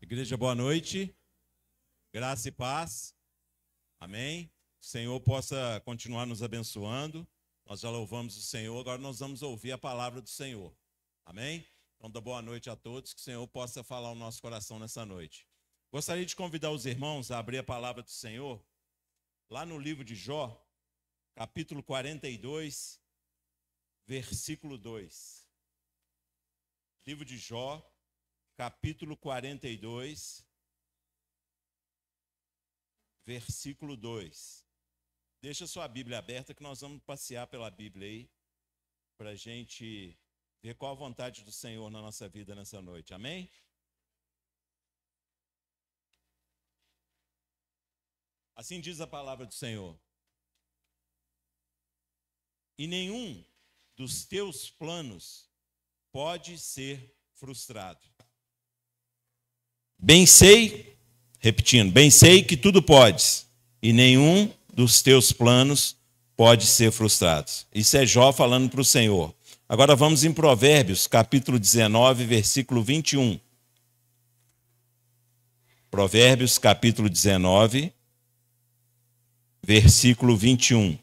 Igreja, boa noite. Graça e paz. Amém. O Senhor possa continuar nos abençoando. Nós já louvamos o Senhor, agora nós vamos ouvir a palavra do Senhor. Amém? Então, dá boa noite a todos, que o Senhor possa falar ao nosso coração nessa noite. Gostaria de convidar os irmãos a abrir a palavra do Senhor, lá no livro de Jó, capítulo 42, versículo 2. Livro de Jó, capítulo 42, versículo 2. Deixa sua Bíblia aberta que nós vamos passear pela Bíblia aí, para a gente ver qual a vontade do Senhor na nossa vida nessa noite. Amém? Assim diz a palavra do Senhor. E nenhum dos teus planos pode ser frustrado. Bem sei, repetindo, bem sei que tudo podes, e nenhum dos teus planos pode ser frustrado. Isso é Jó falando para o Senhor. Agora vamos em Provérbios, capítulo 19, versículo 21. Provérbios, capítulo 19, versículo 21.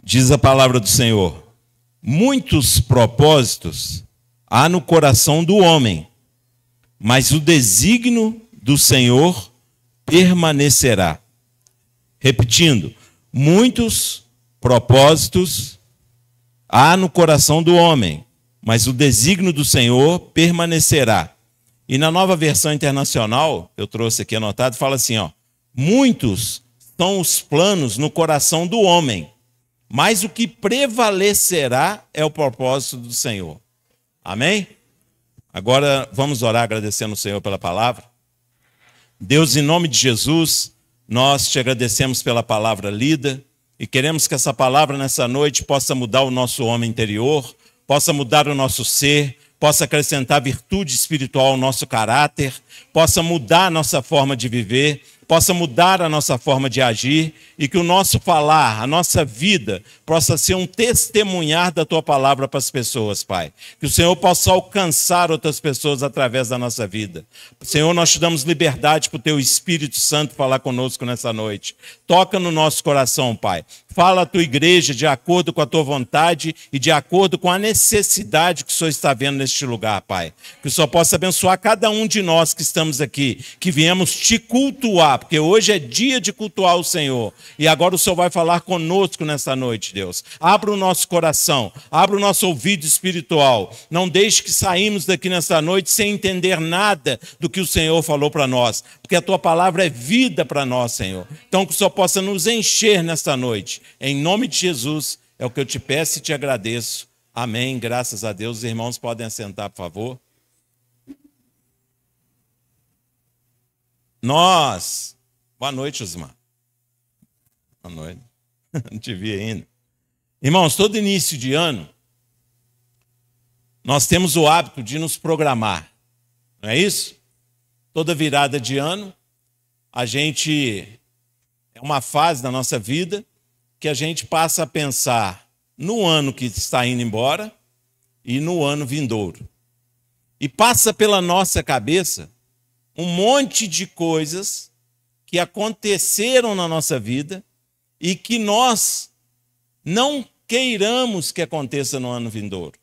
Diz a palavra do Senhor: muitos propósitos há no coração do homem, mas o desígnio do Senhor permanecerá. Repetindo, muitos propósitos há no coração do homem, mas o desígnio do Senhor permanecerá. E na Nova Versão Internacional, eu trouxe aqui anotado, fala assim, ó: muitos são os planos no coração do homem, mas o que prevalecerá é o propósito do Senhor. Amém? Agora vamos orar agradecendo o Senhor pela palavra. Deus, em nome de Jesus, nós te agradecemos pela palavra lida e queremos que essa palavra nessa noite possa mudar o nosso homem interior, possa mudar o nosso ser, possa acrescentar virtude espiritual ao nosso caráter, possa mudar a nossa forma de viver, possa mudar a nossa forma de agir e que o nosso falar, a nossa vida, possa ser um testemunhar da Tua palavra para as pessoas, Pai. Que o Senhor possa alcançar outras pessoas através da nossa vida. Senhor, nós te damos liberdade para o Teu Espírito Santo falar conosco nessa noite. Toca no nosso coração, Pai. Fala a Tua igreja de acordo com a Tua vontade e de acordo com a necessidade que o Senhor está vendo neste lugar, Pai. Que o Senhor possa abençoar cada um de nós que estamos aqui, que viemos te cultuar, porque hoje é dia de cultuar o Senhor. E agora o Senhor vai falar conosco nessa noite, Deus. Abra o nosso coração, abra o nosso ouvido espiritual. Não deixe que saímos daqui nessa noite sem entender nada do que o Senhor falou para nós, porque a Tua palavra é vida para nós, Senhor. Então que o Senhor possa nos encher nessa noite. Em nome de Jesus, é o que eu te peço e te agradeço. Amém. Graças a Deus. Os irmãos podem assentar, por favor. Boa noite, Osmar. Boa noite. Não te vi ainda. Irmãos, todo início de ano, nós temos o hábito de nos programar. Não é isso? Toda virada de ano, é uma fase da nossa vida que a gente passa a pensar no ano que está indo embora e no ano vindouro. E passa pela nossa cabeça um monte de coisas que aconteceram na nossa vida e que nós não queiramos que aconteça no ano vindouro.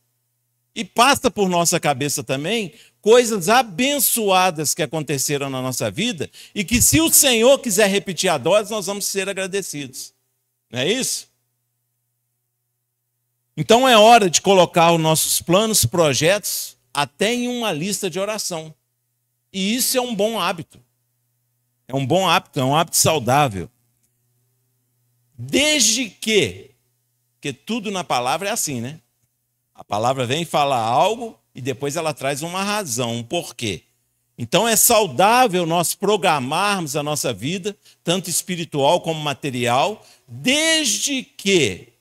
E passa por nossa cabeça também coisas abençoadas que aconteceram na nossa vida e que, se o Senhor quiser repetir a dose, nós vamos ser agradecidos. Não é isso? Então é hora de colocar os nossos planos, projetos, até em uma lista de oração. E isso é um bom hábito. É um bom hábito, é um hábito saudável. Desde que tudo na palavra é assim, né? A palavra vem falar algo e depois ela traz uma razão, um porquê. Então é saudável nós programarmos a nossa vida, tanto espiritual como material, desde que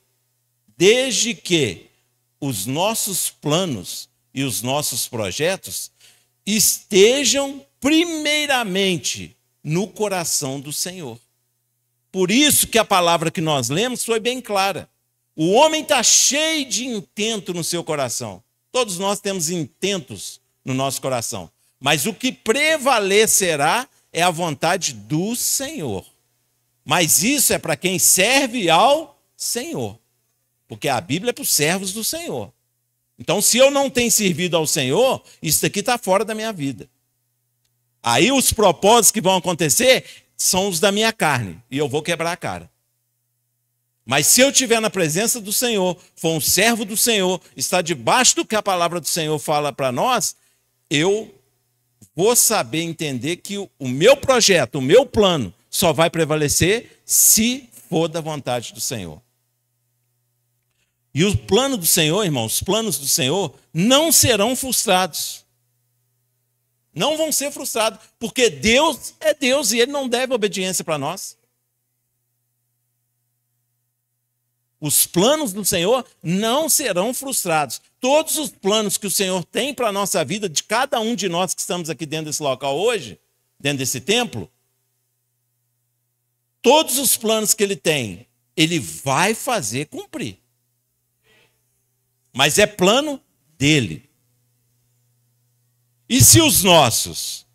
os nossos planos e os nossos projetos estejam primeiramente no coração do Senhor. Por isso que a palavra que nós lemos foi bem clara. O homem está cheio de intento no seu coração. Todos nós temos intentos no nosso coração. Mas o que prevalecerá é a vontade do Senhor. Mas isso é para quem serve ao Senhor. Porque a Bíblia é para os servos do Senhor. Então, se eu não tenho servido ao Senhor, isso aqui está fora da minha vida. Aí os propósitos que vão acontecer são os da minha carne. E eu vou quebrar a cara. Mas se eu estiver na presença do Senhor, for um servo do Senhor, está debaixo do que a palavra do Senhor fala para nós, eu vou saber entender que o meu projeto, o meu plano, só vai prevalecer se for da vontade do Senhor. E o plano do Senhor, irmãos, os planos do Senhor não serão frustrados. Não vão ser frustrados, porque Deus é Deus e Ele não deve obediência para nós. Os planos do Senhor não serão frustrados. Todos os planos que o Senhor tem para a nossa vida, de cada um de nós que estamos aqui dentro desse local hoje, dentro desse templo, todos os planos que Ele tem, Ele vai fazer cumprir. Mas é plano dele. E se os nossos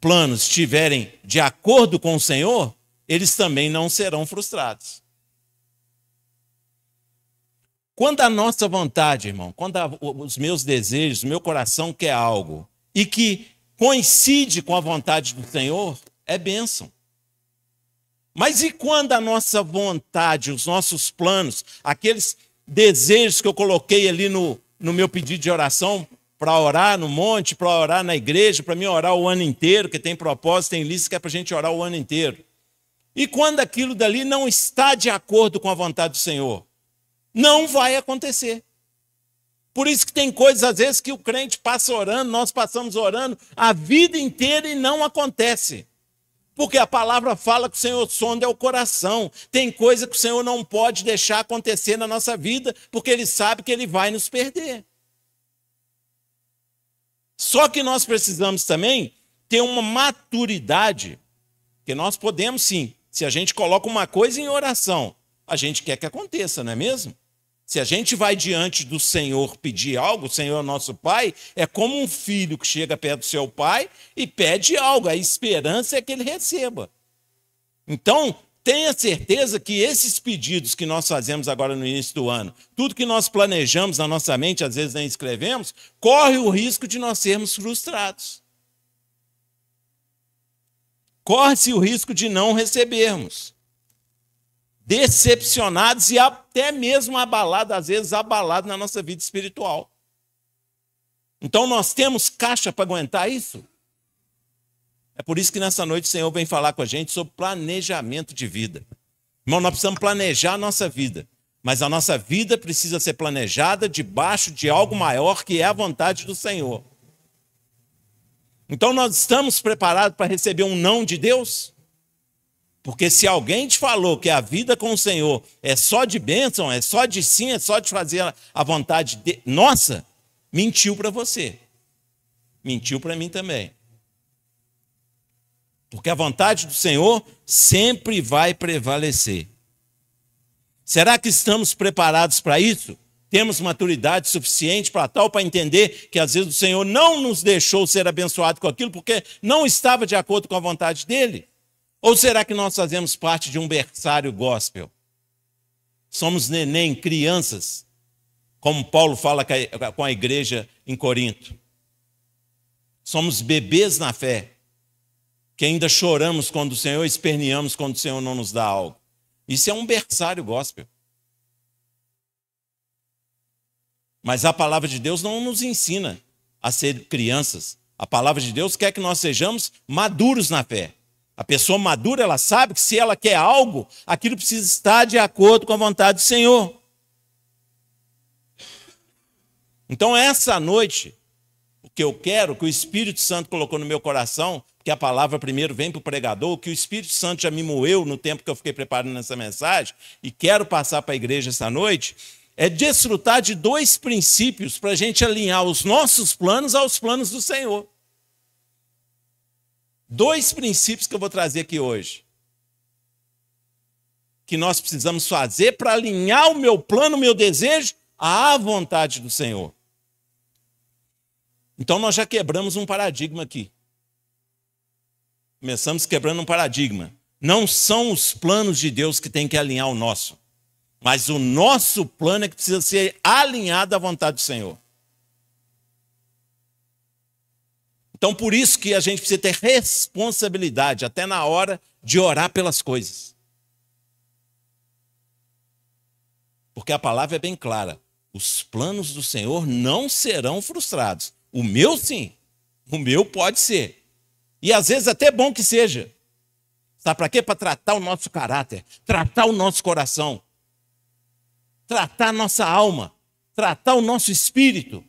planos estiverem de acordo com o Senhor, eles também não serão frustrados. Quando a nossa vontade, irmão, quando os meus desejos, o meu coração quer algo, e que coincide com a vontade do Senhor, é bênção. Mas e quando a nossa vontade, os nossos planos, aqueles desejos que eu coloquei ali no meu pedido de oração, para orar no monte, para orar na igreja, para mim orar o ano inteiro, que tem propósito, tem lista que é para a gente orar o ano inteiro. E quando aquilo dali não está de acordo com a vontade do Senhor, não vai acontecer. Por isso que tem coisas, às vezes, que o crente passa orando, nós passamos orando a vida inteira e não acontece. Porque a palavra fala que o Senhor sonda o coração. Tem coisa que o Senhor não pode deixar acontecer na nossa vida, porque Ele sabe que Ele vai nos perder. Só que nós precisamos também ter uma maturidade, que nós podemos sim, se a gente coloca uma coisa em oração, a gente quer que aconteça, não é mesmo? Se a gente vai diante do Senhor pedir algo, o Senhor é nosso Pai, é como um filho que chega perto do seu pai e pede algo, a esperança é que ele receba. Então, tenha certeza que esses pedidos que nós fazemos agora no início do ano, tudo que nós planejamos na nossa mente, às vezes nem escrevemos, corre o risco de nós sermos frustrados. Corre-se o risco de não recebermos. Decepcionados e até mesmo abalados, às vezes abalados na nossa vida espiritual. Então nós temos caixa para aguentar isso? É por isso que nessa noite o Senhor vem falar com a gente sobre planejamento de vida. Irmão, nós precisamos planejar a nossa vida, mas a nossa vida precisa ser planejada debaixo de algo maior que é a vontade do Senhor. Então nós estamos preparados para receber um não de Deus? Porque se alguém te falou que a vida com o Senhor é só de bênção, é só de sim, é só de fazer a vontade de nossa, mentiu para você. Mentiu para mim também. Porque a vontade do Senhor sempre vai prevalecer. Será que estamos preparados para isso? Temos maturidade suficiente para tal, para entender que às vezes o Senhor não nos deixou ser abençoado com aquilo porque não estava de acordo com a vontade dele? Ou será que nós fazemos parte de um berçário gospel? Somos neném, crianças, como Paulo fala com a igreja em Corinto. Somos bebês na fé, que ainda choramos quando o Senhor, esperneamos quando o Senhor não nos dá algo. Isso é um berçário gospel. Mas a palavra de Deus não nos ensina a ser crianças. A palavra de Deus quer que nós sejamos maduros na fé. A pessoa madura, ela sabe que se ela quer algo, aquilo precisa estar de acordo com a vontade do Senhor. Então, essa noite, o que eu quero, que o Espírito Santo colocou no meu coração, que a palavra primeiro vem para o pregador, que o Espírito Santo já me moeu no tempo que eu fiquei preparando essa mensagem, e quero passar para a igreja essa noite, é desfrutar de dois princípios para a gente alinhar os nossos planos aos planos do Senhor. Dois princípios que eu vou trazer aqui hoje. que nós precisamos fazer para alinhar o meu plano, o meu desejo à vontade do Senhor. Então nós já quebramos um paradigma aqui. Começamos quebrando um paradigma. Não são os planos de Deus que tem que alinhar o nosso, mas o nosso plano é que precisa ser alinhado à vontade do Senhor. Então, por isso que a gente precisa ter responsabilidade, até na hora de orar pelas coisas. Porque a palavra é bem clara. Os planos do Senhor não serão frustrados. O meu, sim. O meu pode ser. E às vezes até é bom que seja. Sabe para quê? Para tratar o nosso caráter, tratar o nosso coração, tratar a nossa alma, tratar o nosso espírito.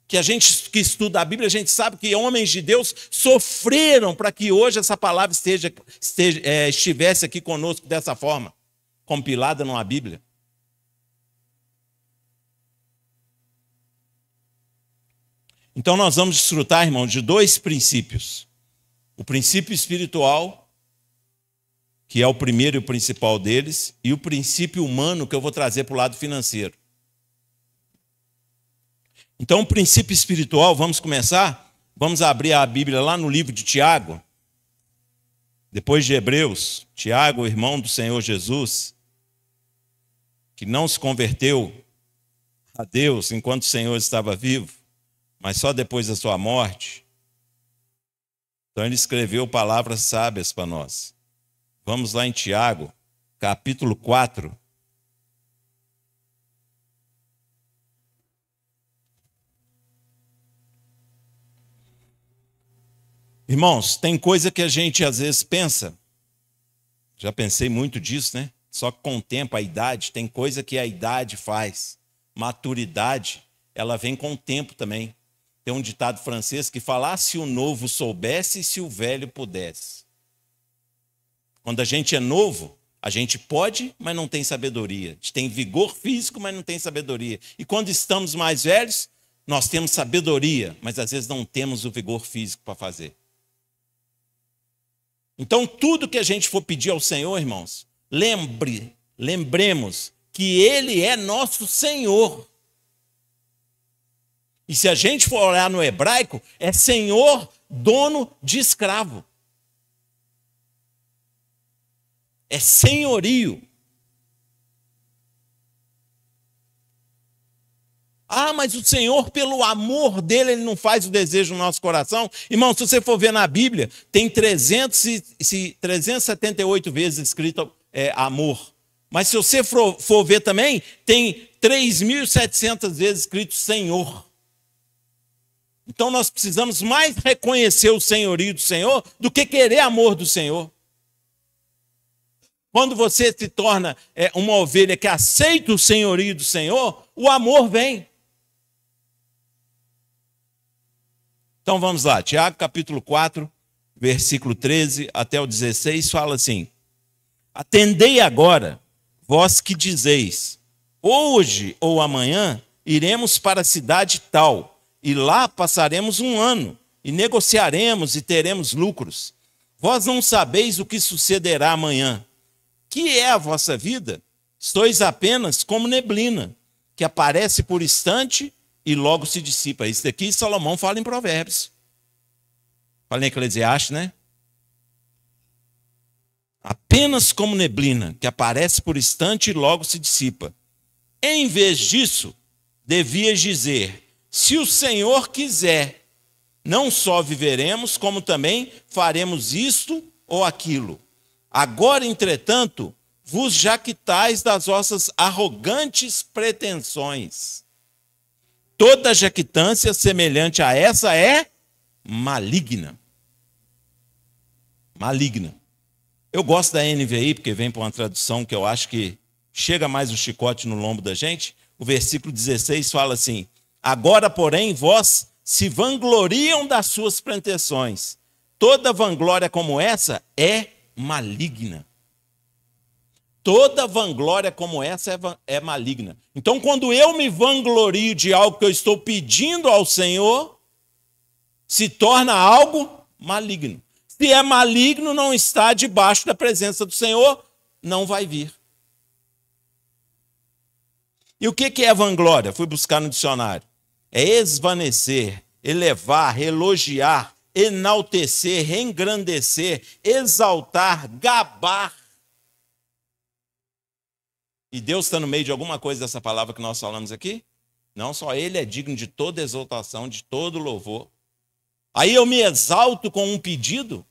Que a gente que estuda a Bíblia, a gente sabe que homens de Deus sofreram para que hoje essa palavra estivesse aqui conosco dessa forma, compilada numa Bíblia. Então nós vamos desfrutar, irmão, de dois princípios. O princípio espiritual, que é o primeiro e o principal deles, e o princípio humano, que eu vou trazer para o lado financeiro. Então, o princípio espiritual, vamos começar? Vamos abrir a Bíblia lá no livro de Tiago, depois de Hebreus. Tiago, irmão do Senhor Jesus, que não se converteu a Deus enquanto o Senhor estava vivo, mas só depois da sua morte. Então ele escreveu palavras sábias para nós. Vamos lá em Tiago, capítulo 4. Irmãos, tem coisa que a gente às vezes pensa, já pensei muito disso, né? Só que com o tempo, a idade, tem coisa que a idade faz. Maturidade, ela vem com o tempo também. Tem um ditado francês que fala: ah, se o novo soubesse, se o velho pudesse. Quando a gente é novo, a gente pode, mas não tem sabedoria. A gente tem vigor físico, mas não tem sabedoria. E quando estamos mais velhos, nós temos sabedoria, mas às vezes não temos o vigor físico para fazer. Então, tudo que a gente for pedir ao Senhor, irmãos, lembremos que Ele é nosso Senhor. E se a gente for olhar no hebraico, é Senhor, dono de escravo. É senhorio. Ah, mas o Senhor, pelo amor dele, Ele não faz o desejo no nosso coração. Irmão, se você for ver na Bíblia, tem 378 vezes escrito amor. Mas se você for ver também, tem 3.700 vezes escrito Senhor. Então nós precisamos mais reconhecer o senhorio do Senhor do que querer amor do Senhor. Quando você se torna uma ovelha que aceita o senhorio do Senhor, o amor vem. Então vamos lá, Tiago capítulo 4, versículo 13 até o 16, fala assim: atendei agora, vós que dizeis, hoje ou amanhã iremos para a cidade tal, e lá passaremos um ano, e negociaremos e teremos lucros. Vós não sabeis o que sucederá amanhã. Que é a vossa vida? Sois apenas como neblina, que aparece por instante e logo se dissipa. Isso daqui Salomão fala em Provérbios. Fala em Eclesiastes, né? Apenas como neblina, que aparece por instante e logo se dissipa. Em vez disso, devias dizer: se o Senhor quiser, não só viveremos, como também faremos isto ou aquilo. Agora, entretanto, vos jactais das vossas arrogantes pretensões. Toda jactância semelhante a essa é maligna. Maligna. Eu gosto da NVI, porque vem para uma tradução que eu acho que chega mais o chicote no lombo da gente. O versículo 16 fala assim: agora, porém, vós se vangloriam das suas pretensões. Toda vanglória como essa é maligna. Toda vanglória como essa é maligna. Então, quando eu me vanglorio de algo que eu estou pedindo ao Senhor, se torna algo maligno. Se é maligno, não está debaixo da presença do Senhor, não vai vir. E o que é vanglória? Fui buscar no dicionário. É esvanecer, elevar, elogiar, enaltecer, engrandecer, exaltar, gabar. E Deus está no meio de alguma coisa dessa palavra que nós falamos aqui? Não, só Ele é digno de toda exaltação, de todo louvor. Aí eu me exalto com um pedido.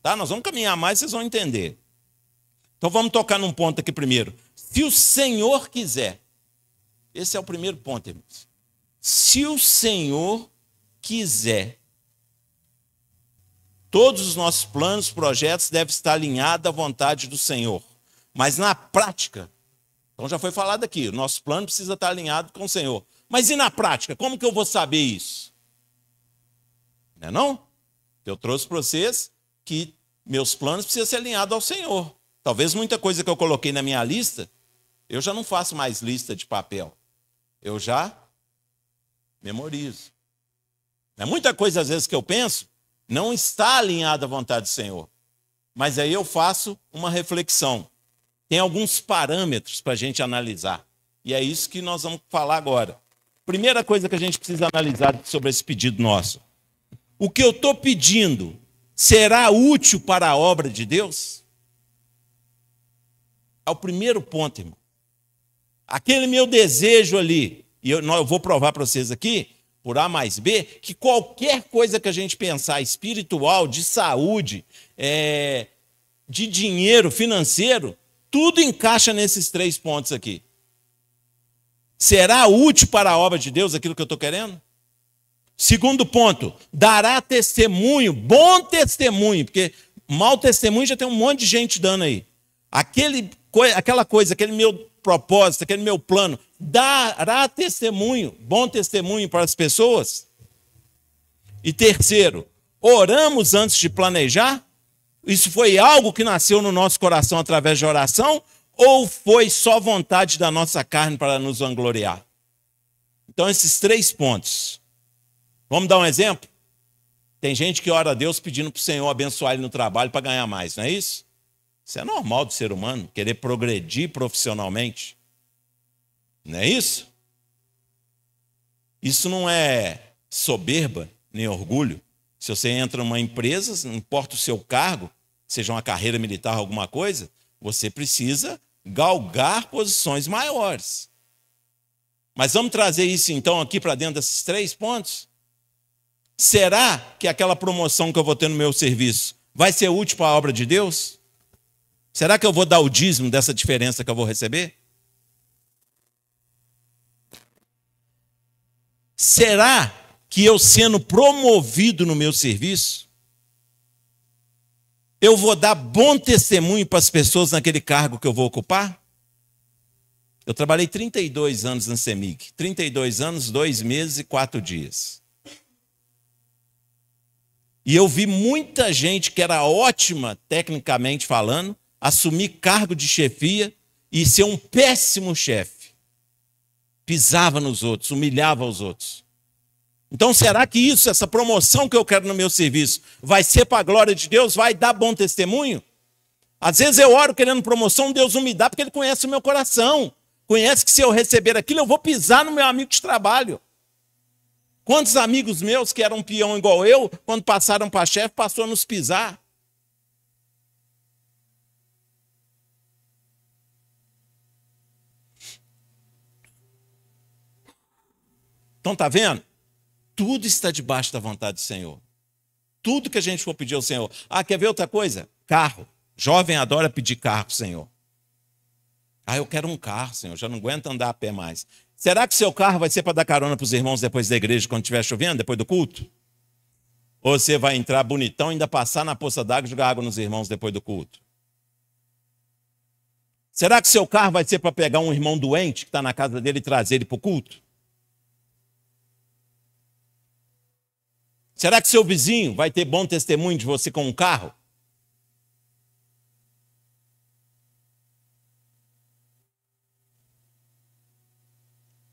Tá? Nós vamos caminhar mais, vocês vão entender. Então vamos tocar num ponto aqui primeiro. Se o Senhor quiser. Esse é o primeiro ponto, irmãos. Se o Senhor quiser. Todos os nossos planos, projetos devem estar alinhados à vontade do Senhor. Mas na prática, então já foi falado aqui, o nosso plano precisa estar alinhado com o Senhor. Mas e na prática? Como que eu vou saber isso? Não é não? Eu trouxe para vocês que meus planos precisam ser alinhados ao Senhor. Talvez muita coisa que eu coloquei na minha lista, eu já não faço mais lista de papel. Eu já memorizo. Muita coisa, às vezes, que eu penso, não está alinhada à vontade do Senhor. Mas aí eu faço uma reflexão. Tem alguns parâmetros para a gente analisar. E é isso que nós vamos falar agora. Primeira coisa que a gente precisa analisar sobre esse pedido nosso. O que eu estou pedindo será útil para a obra de Deus? É o primeiro ponto, irmão. Aquele meu desejo ali, e eu vou provar para vocês aqui, por A mais B, que qualquer coisa que a gente pensar espiritual, de saúde, de dinheiro, financeiro, tudo encaixa nesses 3 pontos aqui. Será útil para a obra de Deus aquilo que eu estou querendo? Segundo ponto, dará testemunho, bom testemunho, porque mau testemunho já tem um monte de gente dando aí. Aquela coisa, aquele meu propósito, aquele meu plano, dará testemunho, bom testemunho para as pessoas? E terceiro, oramos antes de planejar? Isso foi algo que nasceu no nosso coração através de oração? Ou foi só vontade da nossa carne para nos vangloriar? Então, esses 3 pontos. Vamos dar um exemplo? Tem gente que ora a Deus pedindo para o Senhor abençoar ele no trabalho para ganhar mais, não é isso? Isso é normal do ser humano, querer progredir profissionalmente. Não é isso? Isso não é soberba nem orgulho. Se você entra numa empresa, não importa o seu cargo, seja uma carreira militar, alguma coisa, você precisa galgar posições maiores. Mas vamos trazer isso então aqui para dentro desses 3 pontos? Será que aquela promoção que eu vou ter no meu serviço vai ser útil para a obra de Deus? Será que eu vou dar o dízimo dessa diferença que eu vou receber? Será que eu sendo promovido no meu serviço, eu vou dar bom testemunho para as pessoas naquele cargo que eu vou ocupar? Eu trabalhei 32 anos na CEMIG. 32 anos, 2 meses e 4 dias. E eu vi muita gente que era ótima, tecnicamente falando, assumir cargo de chefia e ser um péssimo chefe. Pisava nos outros, humilhava os outros. Então, será que isso, essa promoção que eu quero no meu serviço, vai ser para a glória de Deus? Vai dar bom testemunho? Às vezes eu oro querendo promoção, Deus não me dá porque Ele conhece o meu coração. Conhece que se eu receber aquilo, eu vou pisar no meu amigo de trabalho. Quantos amigos meus que eram peão igual eu, quando passaram para chefe, passou a nos pisar? Então, está vendo? Tudo está debaixo da vontade do Senhor. Tudo que a gente for pedir ao Senhor. Ah, quer ver outra coisa? Carro. Jovem adora pedir carro para o Senhor. Ah, eu quero um carro, Senhor. Já não aguento andar a pé mais. Será que seu carro vai ser para dar carona para os irmãos depois da igreja, quando estiver chovendo, depois do culto? Ou você vai entrar bonitão e ainda passar na poça d'água e jogar água nos irmãos depois do culto? Será que seu carro vai ser para pegar um irmão doente que está na casa dele e trazer ele para o culto? Será que seu vizinho vai ter bom testemunho de você com um carro?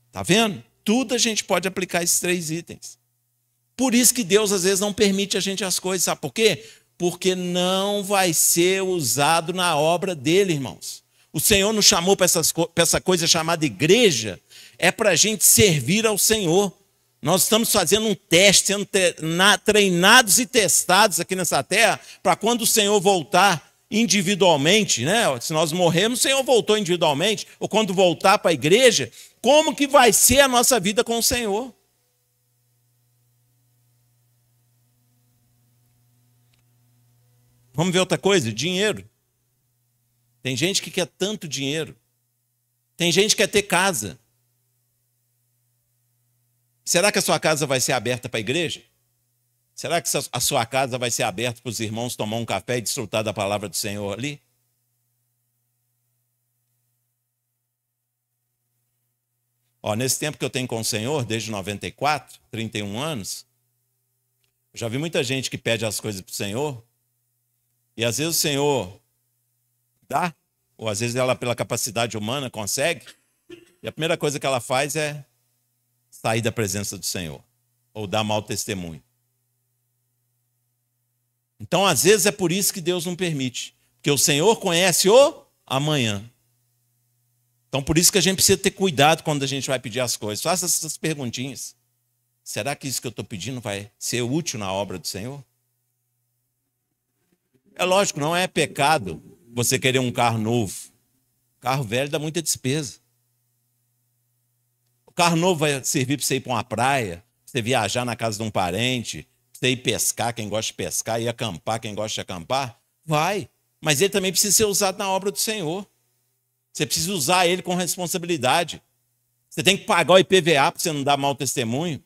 Está vendo? Tudo a gente pode aplicar esses 3 itens. Por isso que Deus às vezes não permite a gente as coisas. Sabe por quê? porque não vai ser usado na obra dele, irmãos. O Senhor nos chamou para essa coisa chamada igreja, é para a gente servir ao Senhor. Nós estamos fazendo um teste, sendo treinados e testados aqui nessa terra, para quando o Senhor voltar individualmente, né? Se nós morrermos, o Senhor voltou individualmente, ou quando voltar para a igreja, como que vai ser a nossa vida com o Senhor? Vamos ver outra coisa, dinheiro. Tem gente que quer tanto dinheiro. Tem gente que quer ter casa. Será que a sua casa vai ser aberta para a igreja? Será que a sua casa vai ser aberta para os irmãos tomar um café e desfrutar da palavra do Senhor ali? Nesse tempo que eu tenho com o Senhor, desde 94, 31 anos, eu já vi muita gente que pede as coisas para o Senhor, e às vezes o Senhor dá, ou às vezes ela, pela capacidade humana, consegue, e a primeira coisa que ela faz é sair da presença do Senhor, ou dar mau testemunho. Então, às vezes, é por isso que Deus não permite, porque o Senhor conhece o amanhã. Então, por isso que a gente precisa ter cuidado quando a gente vai pedir as coisas. Faça essas perguntinhas. Será que isso que eu estou pedindo vai ser útil na obra do Senhor? É lógico, não é pecado você querer um carro novo. Carro velho dá muita despesa. O carro novo vai servir para você ir para uma praia, para você viajar na casa de um parente, para você ir pescar, quem gosta de pescar, ir acampar, quem gosta de acampar. Vai. Mas ele também precisa ser usado na obra do Senhor. Você precisa usar ele com responsabilidade. Você tem que pagar o IPVA para você não dar mau testemunho.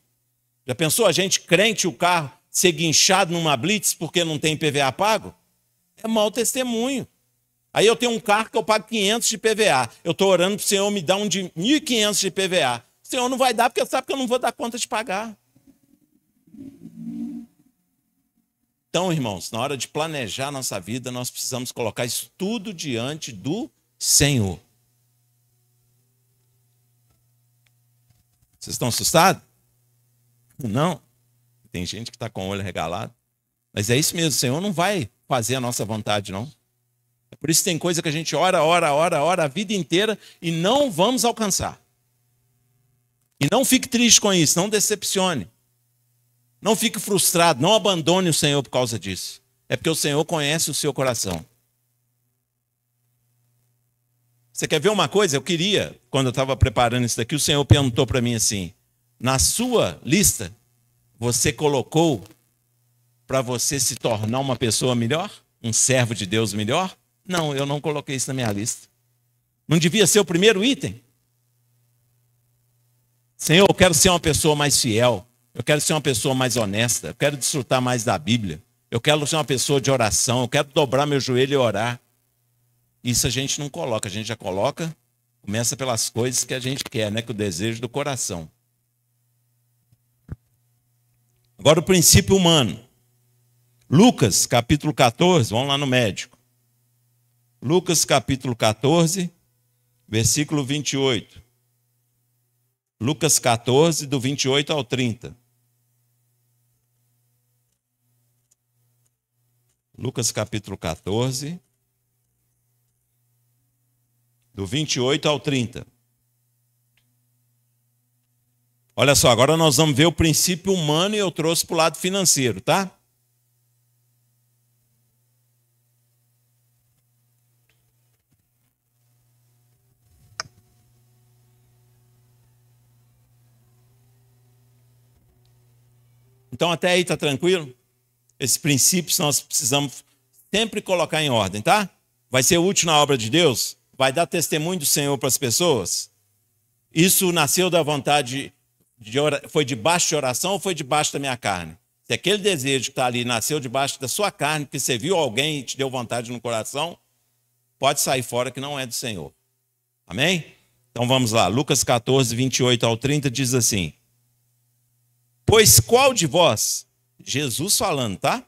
Já pensou a gente crente, o carro ser guinchado numa blitz porque não tem IPVA pago? É mau testemunho. Aí eu tenho um carro que eu pago 500 de IPVA. Eu estou orando para o Senhor me dar um de 1.500 de IPVA. O Senhor não vai dar porque sabe que eu não vou dar conta de pagar. Então, irmãos, na hora de planejar a nossa vida, nós precisamos colocar isso tudo diante do Senhor. Vocês estão assustados? Não. Tem gente que está com o olho regalado. Mas é isso mesmo, o Senhor não vai fazer a nossa vontade, não. É por isso que tem coisa que a gente ora a vida inteira e não vamos alcançar. E não fique triste com isso, não decepcione. Não fique frustrado, não abandone o Senhor por causa disso. É porque o Senhor conhece o seu coração. Você quer ver uma coisa? Eu queria, quando eu estava preparando isso daqui, o Senhor perguntou para mim assim, na sua lista, você colocou para você se tornar uma pessoa melhor? Um servo de Deus melhor? Não, eu não coloquei isso na minha lista. Não devia ser o primeiro item? Senhor, eu quero ser uma pessoa mais fiel. Eu quero ser uma pessoa mais honesta. Eu quero desfrutar mais da Bíblia. Eu quero ser uma pessoa de oração. Eu quero dobrar meu joelho e orar. Isso a gente não coloca. A gente já coloca, começa pelas coisas que a gente quer, né? Com o desejo do coração. Agora o princípio humano. Lucas, capítulo 14, vamos lá no médico. Lucas, capítulo 14, versículo 28. Lucas 14, do 28 ao 30. Lucas, capítulo 14, do 28 ao 30. Olha só, agora nós vamos ver o princípio humano e eu trouxe para o lado financeiro, tá? Então até aí está tranquilo? Esses princípios nós precisamos sempre colocar em ordem, tá? Vai ser útil na obra de Deus? Vai dar testemunho do Senhor para as pessoas? Isso nasceu da vontade, foi debaixo de oração ou foi debaixo da minha carne? Se aquele desejo que está ali nasceu debaixo da sua carne, que você viu alguém e te deu vontade no coração, pode sair fora que não é do Senhor. Amém? Então vamos lá. Lucas 14, 28 ao 30 diz assim. Pois qual de vós, Jesus falando, tá?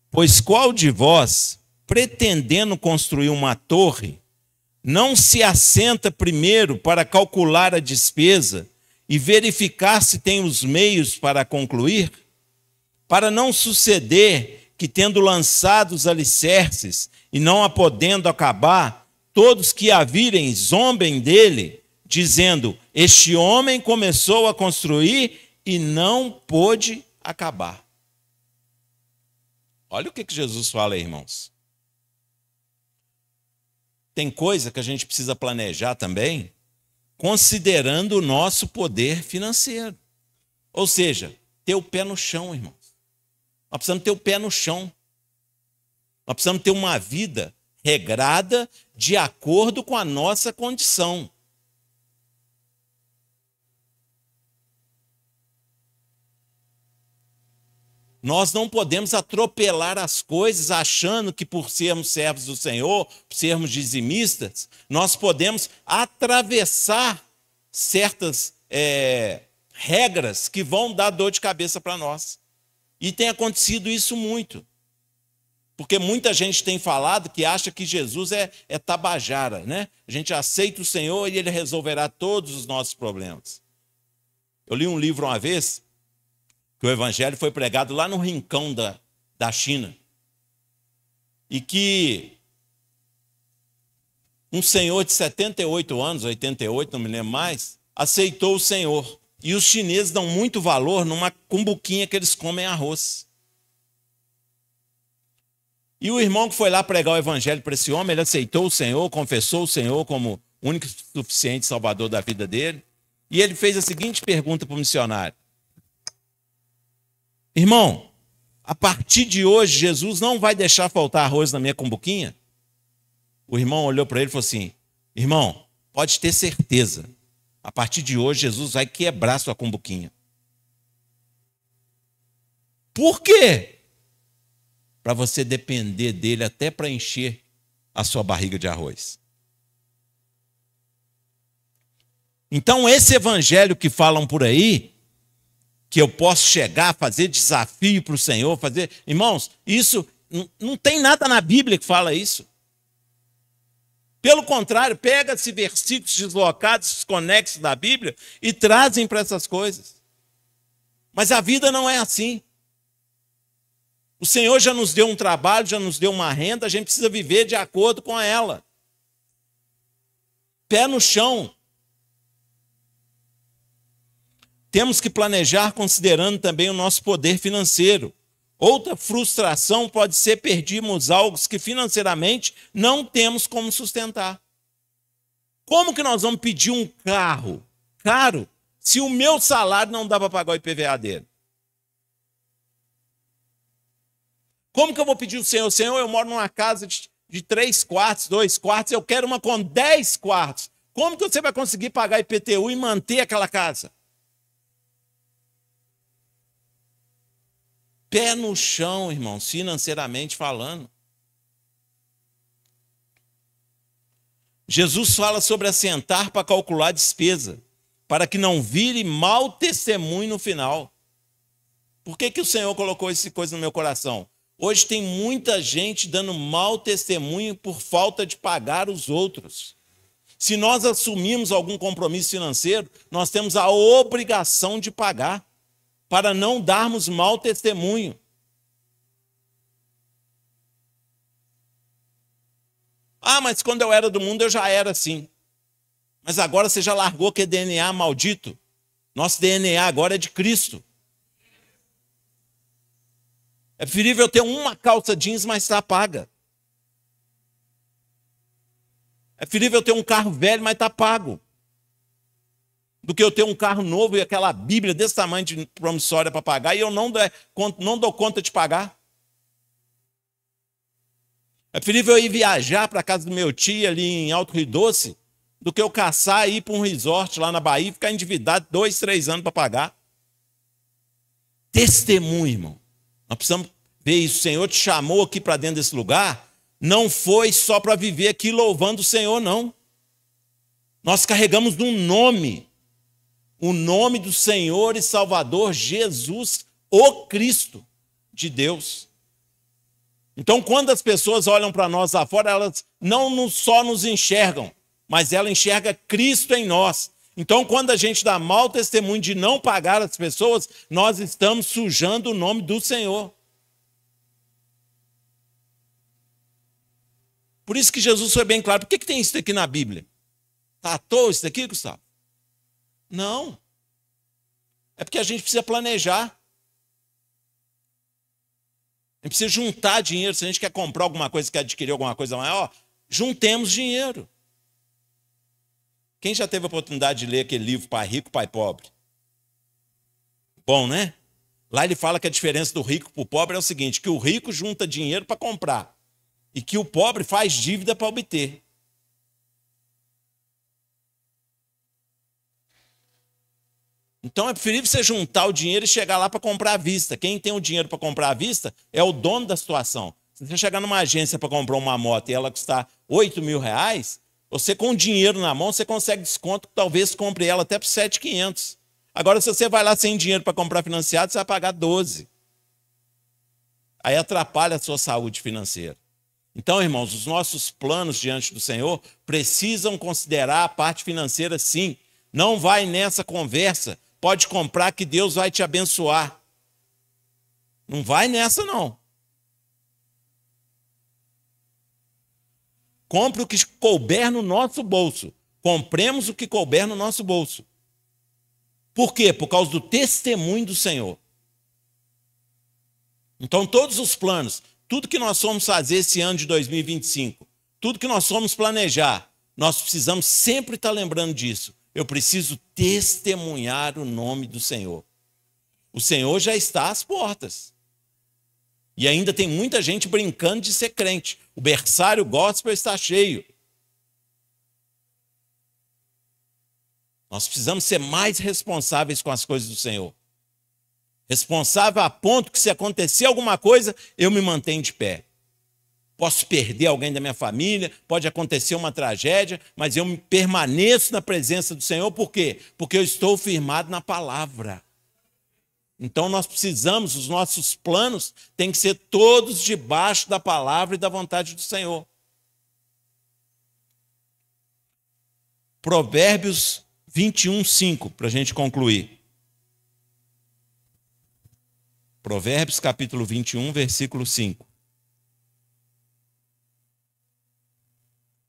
Pois qual de vós, pretendendo construir uma torre, não se assenta primeiro para calcular a despesa e verificar se tem os meios para concluir? Para não suceder que, tendo lançado os alicerces e não a podendo acabar, todos que a virem zombem dele, dizendo: este homem começou a construir e não pôde acabar. Olha o que Jesus fala aí, irmãos. Tem coisa que a gente precisa planejar também, considerando o nosso poder financeiro. Ou seja, ter o pé no chão, irmãos. Nós precisamos ter o pé no chão. Nós precisamos ter uma vida regrada de acordo com a nossa condição. Nós não podemos atropelar as coisas achando que, por sermos servos do Senhor, por sermos dizimistas, nós podemos atravessar certas regras que vão dar dor de cabeça para nós. E tem acontecido isso muito. Porque muita gente tem falado que acha que Jesus é tabajara, né? A gente aceita o Senhor e Ele resolverá todos os nossos problemas. Eu li um livro uma vez, que o evangelho foi pregado lá no rincão da China. E que um senhor de 78 anos, 88, não me lembro mais, aceitou o Senhor. E os chineses dão muito valor numa cumbuquinha que eles comem arroz. E o irmão que foi lá pregar o evangelho para esse homem, ele aceitou o Senhor, confessou o Senhor como único e suficiente salvador da vida dele. E ele fez a seguinte pergunta para o missionário: irmão, a partir de hoje, Jesus não vai deixar faltar arroz na minha cumbuquinha? O irmão olhou para ele e falou assim: irmão, pode ter certeza, a partir de hoje, Jesus vai quebrar sua cumbuquinha. Por quê? Para você depender dele até para encher a sua barriga de arroz. Então, esse evangelho que falam por aí, que eu posso chegar, fazer desafio para o Senhor, fazer... Irmãos, isso não tem nada na Bíblia que fala isso. Pelo contrário, pega-se versículos deslocados, desconexos da Bíblia e trazem para essas coisas. Mas a vida não é assim. O Senhor já nos deu um trabalho, já nos deu uma renda, a gente precisa viver de acordo com ela. Pé no chão. Temos que planejar considerando também o nosso poder financeiro. Outra frustração pode ser perdermos algo que financeiramente não temos como sustentar. Como que nós vamos pedir um carro caro se o meu salário não dá para pagar o IPVA dele? Como que eu vou pedir ao Senhor? Senhor, eu moro numa casa de 3 quartos, 2 quartos, eu quero uma com 10 quartos. Como que você vai conseguir pagar IPTU e manter aquela casa? Pé no chão, irmãos, financeiramente falando. Jesus fala sobre assentar para calcular a despesa, para que não vire mau testemunho no final. Por que o Senhor colocou essa coisa no meu coração? Hoje tem muita gente dando mau testemunho por falta de pagar os outros. Se nós assumirmos algum compromisso financeiro, nós temos a obrigação de pagar, para não darmos mau testemunho. Ah, mas quando eu era do mundo eu já era assim. Mas agora você já largou aquele DNA maldito. Nosso DNA agora é de Cristo. É preferível eu ter uma calça jeans, mas está paga. É preferível eu ter um carro velho, mas está pago, do que eu ter um carro novo e aquela Bíblia desse tamanho de promissória para pagar e eu não dou conta de pagar. É preferível eu ir viajar para a casa do meu tio ali em Alto Rio Doce do que eu caçar e ir para um resort lá na Bahia e ficar endividado 2, 3 anos para pagar. Testemunho, irmão. Nós precisamos ver isso. O Senhor te chamou aqui para dentro desse lugar, não foi só para viver aqui louvando o Senhor, não. Nós carregamos um nome, o nome do Senhor e Salvador Jesus, o Cristo de Deus. Então, quando as pessoas olham para nós lá fora, elas não só nos enxergam, mas ela enxerga Cristo em nós. Então, quando a gente dá mau testemunho de não pagar as pessoas, nós estamos sujando o nome do Senhor. Por isso que Jesus foi bem claro. Por que tem isso aqui na Bíblia? Está à toa isso daqui, Gustavo? Não. É porque a gente precisa planejar. A gente precisa juntar dinheiro. Se a gente quer comprar alguma coisa, quer adquirir alguma coisa maior, juntemos dinheiro. Quem já teve a oportunidade de ler aquele livro Pai Rico, Pai Pobre? Bom, né? Lá ele fala que a diferença do rico para o pobre é o seguinte, que o rico junta dinheiro para comprar e que o pobre faz dívida para obter. Então é preferível você juntar o dinheiro e chegar lá para comprar à vista. Quem tem o dinheiro para comprar à vista é o dono da situação. Se você chegar numa agência para comprar uma moto e ela custar R$8.000, você com o dinheiro na mão, você consegue desconto, talvez compre ela até por R$7.500. Agora, se você vai lá sem dinheiro para comprar financiado, você vai pagar 12. Aí atrapalha a sua saúde financeira. Então, irmãos, os nossos planos diante do Senhor precisam considerar a parte financeira, sim. Não vai nessa conversa, pode comprar que Deus vai te abençoar. Não vai nessa, não. Compre o que couber no nosso bolso. Compremos o que couber no nosso bolso. Por quê? Por causa do testemunho do Senhor. Então, todos os planos, tudo que nós vamos fazer esse ano de 2025, tudo que nós vamos planejar, nós precisamos sempre estar lembrando disso. Eu preciso testemunhar o nome do Senhor. O Senhor já está às portas. E ainda tem muita gente brincando de ser crente. O berçário gospel está cheio. Nós precisamos ser mais responsáveis com as coisas do Senhor. Responsável a ponto que se acontecer alguma coisa, eu me mantenho de pé. Posso perder alguém da minha família, pode acontecer uma tragédia, mas eu permaneço na presença do Senhor. Por quê? Porque eu estou firmado na palavra. Então nós precisamos, os nossos planos têm que ser todos debaixo da palavra e da vontade do Senhor. Provérbios 21:5, para a gente concluir. Provérbios capítulo 21, versículo 5.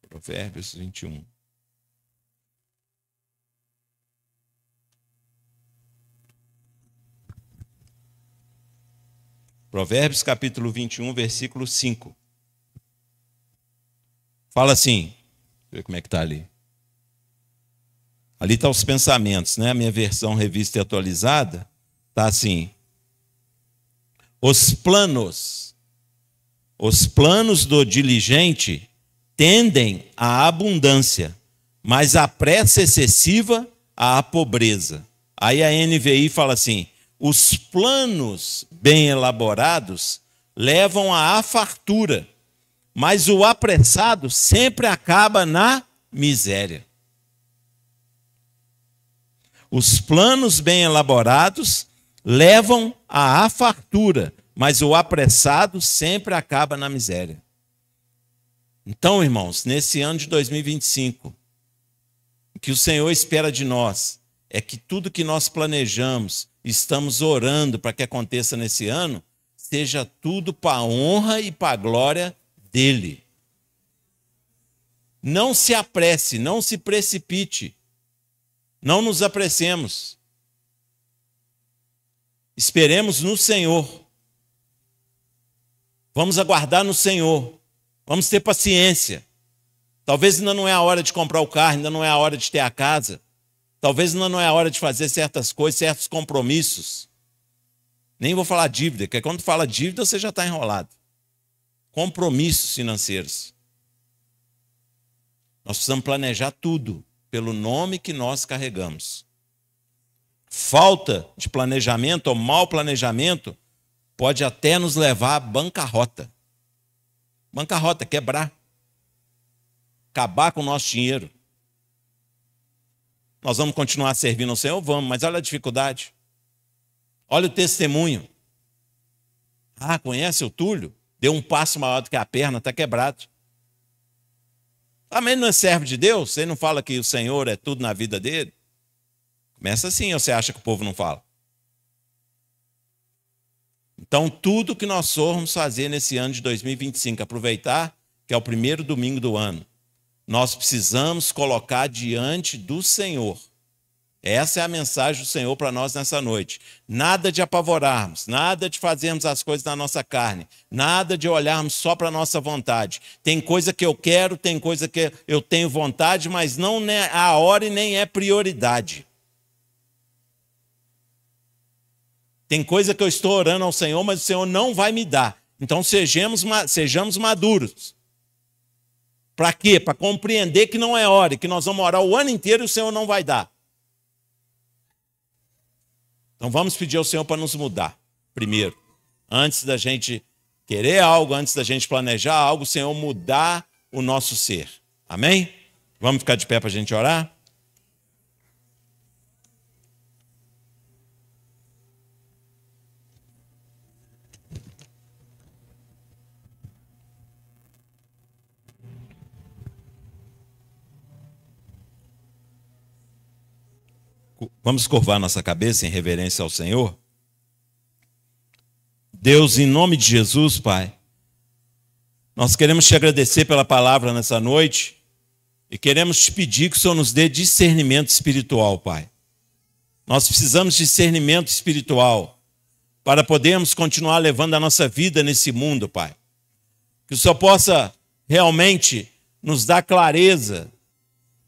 Provérbios 21. Provérbios capítulo 21, versículo 5. Fala assim, deixa eu ver como é que está ali. Ali estão os pensamentos, né? A minha versão revista e atualizada está assim. Os planos do diligente tendem à abundância, mas a pressa excessiva à pobreza. Aí a NVI fala assim, os planos bem elaborados levam à fartura, mas o apressado sempre acaba na miséria. Os planos bem elaborados levam à fartura, mas o apressado sempre acaba na miséria. Então, irmãos, nesse ano de 2025, o que o Senhor espera de nós é que tudo que nós planejamos, estamos orando para que aconteça nesse ano, seja tudo para a honra e para a glória dele. Não se apresse, não se precipite, não nos apressemos. Esperemos no Senhor. Vamos aguardar no Senhor. Vamos ter paciência. Talvez ainda não é a hora de comprar o carro, ainda não é a hora de ter a casa. Talvez ainda não é a hora de fazer certas coisas, certos compromissos. Nem vou falar dívida, porque quando fala dívida você já está enrolado. Compromissos financeiros. Nós precisamos planejar tudo pelo nome que nós carregamos. Falta de planejamento ou mau planejamento pode até nos levar à bancarrota. Bancarrota, quebrar. Acabar com o nosso dinheiro. Nós vamos continuar servindo ao Senhor? Vamos, mas olha a dificuldade. Olha o testemunho. Ah, conhece o Túlio? Deu um passo maior do que a perna, está quebrado. Ah, mas ele não é servo de Deus? Você não fala que o Senhor é tudo na vida dele? Começa assim, ou você acha que o povo não fala? Então, tudo que nós formos fazer nesse ano de 2025, aproveitar que é o primeiro domingo do ano, nós precisamos colocar diante do Senhor. Essa é a mensagem do Senhor para nós nessa noite. Nada de apavorarmos, nada de fazermos as coisas na nossa carne, nada de olharmos só para a nossa vontade. Tem coisa que eu quero, tem coisa que eu tenho vontade, mas não é a hora e nem é prioridade. Tem coisa que eu estou orando ao Senhor, mas o Senhor não vai me dar. Então sejamos maduros. Para quê? Para compreender que não é hora, que nós vamos orar o ano inteiro e o Senhor não vai dar. Então vamos pedir ao Senhor para nos mudar, primeiro. Antes da gente querer algo, antes da gente planejar algo, o Senhor mudar o nosso ser. Amém? Vamos ficar de pé para a gente orar? Vamos curvar nossa cabeça em reverência ao Senhor? Deus, em nome de Jesus, Pai, nós queremos te agradecer pela palavra nessa noite e queremos te pedir que o Senhor nos dê discernimento espiritual, Pai. Nós precisamos de discernimento espiritual para podermos continuar levando a nossa vida nesse mundo, Pai. Que o Senhor possa realmente nos dar clareza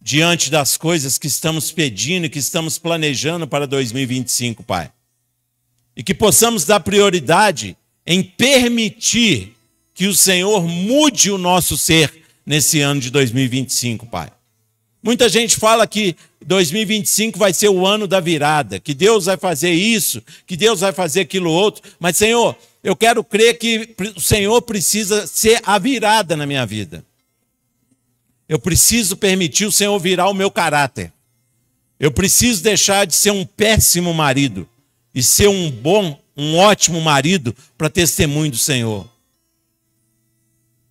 diante das coisas que estamos pedindo e que estamos planejando para 2025, Pai. E que possamos dar prioridade em permitir que o Senhor mude o nosso ser nesse ano de 2025, Pai. Muita gente fala que 2025 vai ser o ano da virada, que Deus vai fazer isso, que Deus vai fazer aquilo outro. Mas, Senhor, eu quero crer que o Senhor precisa ser a virada na minha vida. Eu preciso permitir o Senhor virar o meu caráter. Eu preciso deixar de ser um péssimo marido e ser um ótimo marido para testemunho do Senhor.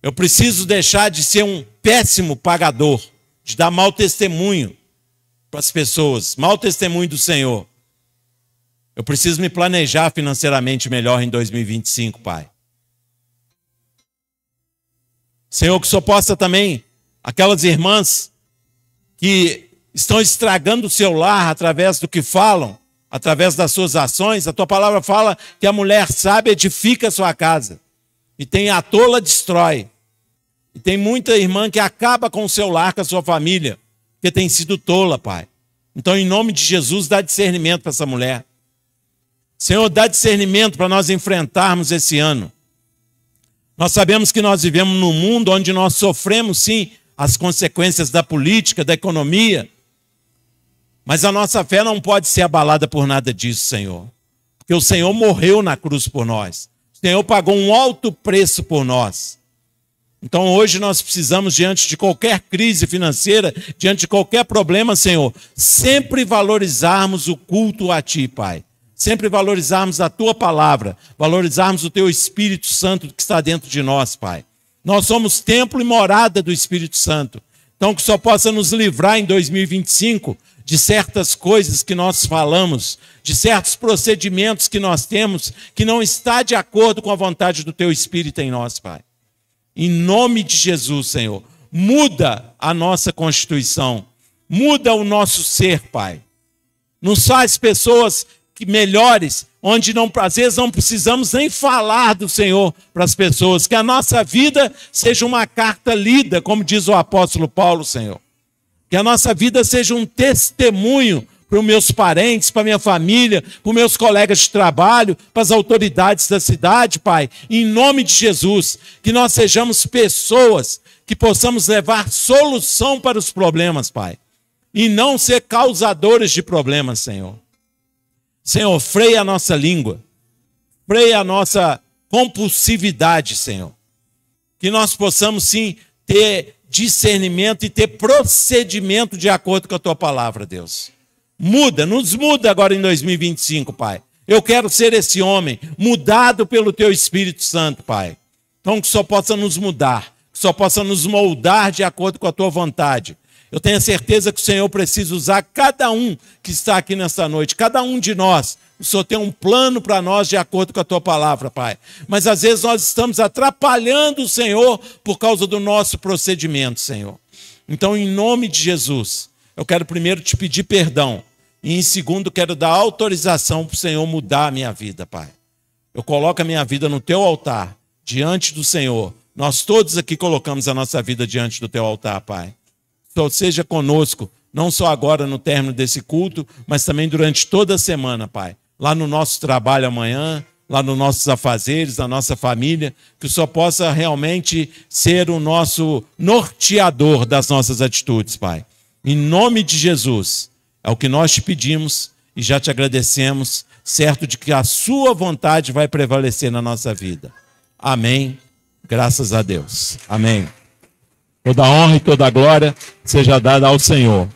Eu preciso deixar de ser um péssimo pagador, de dar mau testemunho para as pessoas, mau testemunho do Senhor. Eu preciso me planejar financeiramente melhor em 2025, Pai. Senhor, que o Senhor possa também, aquelas irmãs que estão estragando o seu lar através do que falam, através das suas ações, a tua palavra fala que a mulher sábia edifica a sua casa, e tem a tola destrói. E tem muita irmã que acaba com o seu lar, com a sua família, porque tem sido tola, Pai. Então, em nome de Jesus, dá discernimento para essa mulher. Senhor, dá discernimento para nós enfrentarmos esse ano. Nós sabemos que nós vivemos num mundo onde nós sofremos, sim, as consequências da política, da economia, mas a nossa fé não pode ser abalada por nada disso, Senhor. Porque o Senhor morreu na cruz por nós. O Senhor pagou um alto preço por nós. Então hoje nós precisamos, diante de qualquer crise financeira, diante de qualquer problema, Senhor, sempre valorizarmos o culto a Ti, Pai. Sempre valorizarmos a Tua palavra, valorizarmos o Teu Espírito Santo que está dentro de nós, Pai. Nós somos templo e morada do Espírito Santo. Então que só possa nos livrar em 2025 de certas coisas que nós falamos, de certos procedimentos que nós temos, que não está de acordo com a vontade do Teu Espírito em nós, Pai. Em nome de Jesus, Senhor, muda a nossa constituição, muda o nosso ser, Pai. Nos faz pessoas melhores, onde às vezes não precisamos nem falar do Senhor para as pessoas, que a nossa vida seja uma carta lida, como diz o apóstolo Paulo, Senhor. Que a nossa vida seja um testemunho para os meus parentes, para a minha família, para os meus colegas de trabalho, para as autoridades da cidade, Pai. Em nome de Jesus, que nós sejamos pessoas que possamos levar solução para os problemas, Pai. E não ser causadores de problemas, Senhor. Senhor, freia a nossa língua, freia a nossa compulsividade, Senhor. Que nós possamos, sim, ter discernimento e ter procedimento de acordo com a Tua palavra, Deus. Nos muda agora em 2025, Pai. Eu quero ser esse homem mudado pelo Teu Espírito Santo, Pai. Então que só possa nos mudar, que só possa nos moldar de acordo com a Tua vontade. Eu tenho certeza que o Senhor precisa usar cada um que está aqui nesta noite, cada um de nós, O Senhor tem um plano para nós de acordo com a tua palavra, Pai. Mas às vezes nós estamos atrapalhando o Senhor por causa do nosso procedimento, Senhor. Então, em nome de Jesus, eu quero primeiro te pedir perdão. E em segundo, quero dar autorização para o Senhor mudar a minha vida, Pai. Eu coloco a minha vida no teu altar, diante do Senhor. Nós todos aqui colocamos a nossa vida diante do teu altar, Pai. Então, seja conosco, não só agora no término desse culto, mas também durante toda a semana, Pai. Lá no nosso trabalho amanhã, lá nos nossos afazeres, na nossa família, que o Senhor possa realmente ser o nosso norteador das nossas atitudes, Pai. Em nome de Jesus, é o que nós te pedimos e já te agradecemos, certo de que a sua vontade vai prevalecer na nossa vida. Amém. Graças a Deus. Amém. Toda honra e toda glória seja dada ao Senhor.